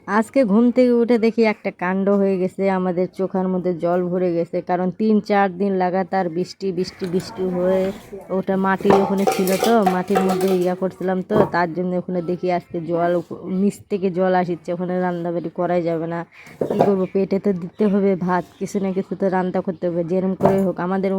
আজকে ঘুম থেকে উঠে দেখি একটা কাণ্ড হয়ে গেছে, আমাদের চোখের মধ্যে জল ভরে গেছে। কারণ 3-4 দিন লাগাতার বৃষ্টি বৃষ্টি বৃষ্টি হয়ে ওটা মাটি ওখানে ছিল, তো মাটির মধ্যে করছিলাম, তো তার জন্য ওখানে দেখি আজকে জল নিচ থেকে জল আসছে। ওখানে রান্নাবাড়ি করাই যাবে না, কী করবো, পেটে তো দিতে হবে ভাত, কিছু না কিছু তো রান্না করতে হবে যেরকম করে হোক। আমাদের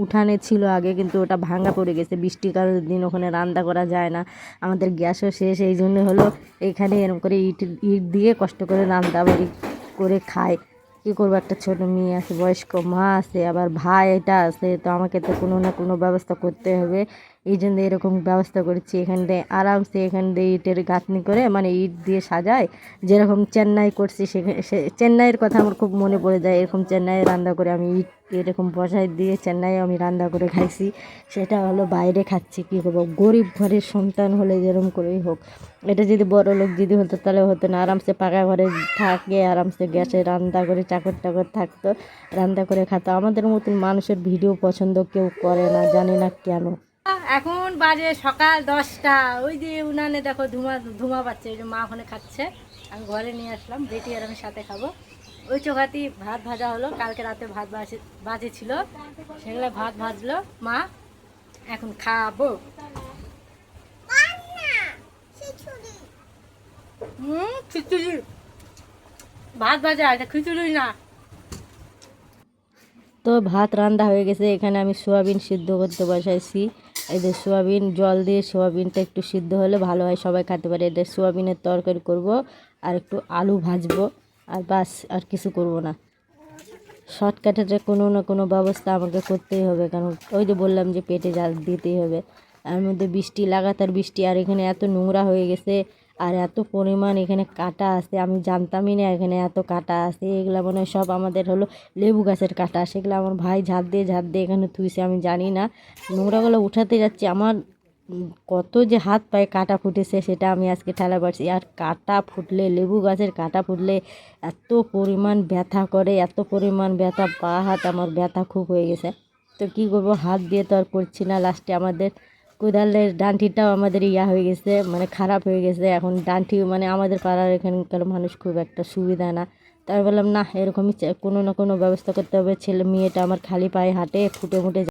উঠানে ছিল আগে, কিন্তু ওটা ভাঙা পড়ে গেছে, বৃষ্টির কারণের দিন ওখানে রান্না করা যায় না। আমাদের গ্যাসও শেষ, এই জন্য হলো এখানে এরকম করে ইট ইট দিয়ে কষ্ট করে রান্না বাড়ি করে খায়। কী করবো, একটা ছোট মেয়ে আছে, বয়স্ক মা আছে, আবার ভাই এটা আছে, তো আমাকে তো কোনো না কোনো ব্যবস্থা করতে হবে। এই জন্য এরকম ব্যবস্থা করেছি, এখান দিয়ে আরামসে এখান দিয়ে ইটের গাঁথনি করে মানে ইট দিয়ে সাজায়। যেরকম চেন্নাই করছি, সেখানে চেন্নাইয়ের কথা আমার খুব মনে পড়ে যায়। এরকম চেন্নাইয়ে রান্না করে আমি ইট এরকম বসাই দিয়ে চেন্নাইয়ে আমি রান্না করে খাইছি। সেটা হলো বাইরে খাচ্ছি, কী করবো, গরিব ঘরের সন্তান হলে যেরকম করেই হোক। এটা যদি বড় লোক যদি হতো তাহলে হতো না, আরামসে পাকা ঘরে থাকে, আরামসে গ্যাসে রান্না করে চাকর টাকর থাকতো, রান্না করে খেতো। আমাদের মতন মানুষের ভিডিও পছন্দ কেউ করে না, জানি না কেন। এখন বাজে সকাল 10টা, ওই যে উনানে দেখো ধুমা ধুমা পাচ্ছে, ওই যে মা ওখানে খাচ্ছে, আমি ঘরে নিয়ে আসলাম, বেটি আর আমি সাথে খাবো। ওই চোখাতি ভাত ভাজা হলো, কালকে রাতে ভাত বাজে ছিল, সেগুলো ভাত ভাজলো মা, এখন খাবো। খিচুড়ি, ভাত ভাজা, এটা খিচুড়ি না। তো ভাত রান্না হয়ে গেছে, এখানে আমি সোয়াবিন সিদ্ধ করতে বসাইছি। এই যে সোয়াবিন জল দিয়ে সোয়াবিনটা একটু সিদ্ধ হলে ভালো হয়, সবাই খেতে পারে। এটা সোয়াবিনের তরকারি করব, আর একটু আলু ভাজবো, আর বাস, আর কিছু করব না। শর্টকাটের কোনো না কোনো ব্যবস্থা আমাকে করতেই হবে, কারণ ওই যে বললাম যে পেটে জাল দিতেই হবে। এর মধ্যে বৃষ্টি, লাগাতার বৃষ্টি, আর এখানে এত নোংরা হয়ে গেছে, আর এত পরিমাণ এখানে কাঁটা আছে, আমি জানতামই না এখানে এত কাঁটা আছে। এগুলো মনে হয় সব আমাদের হলো লেবু গাছের কাঁটা, সেগুলো আমার ভাই ঝাড় দিয়ে এখানে থুইছে, আমি জানি না। নোংরাগুলো উঠাতে যাচ্ছি, আমার কত যে হাত পায়ে কাঁটা ফুটেছে সেটা আমি আজকে ঠেলা পারছি। আর কাঁটা ফুটলে, লেবু গাছের কাঁটা ফুটলে এত পরিমাণ ব্যথা করে, এত পরিমাণ ব্যথা, পা হাত আমার ব্যথা খুব হয়ে গেছে। তো কী করবো, হাত দিয়ে তো আর করছি না। লাস্টে আমাদের কোদালের ডান্ঠিটাও আমাদের হয়ে গেছে, মানে খারাপ হয়ে গেছে। এখন ডান্ঠি মানে আমাদের পাড়ার এখানকার মানুষ খুব একটা সুবিধা না। তাই বললাম না, এরকমই কোনো না কোনো ব্যবস্থা করতে হবে। ছেলে মেয়েটা আমার খালি পায়ে হাঁটে, ফুটে ফুটে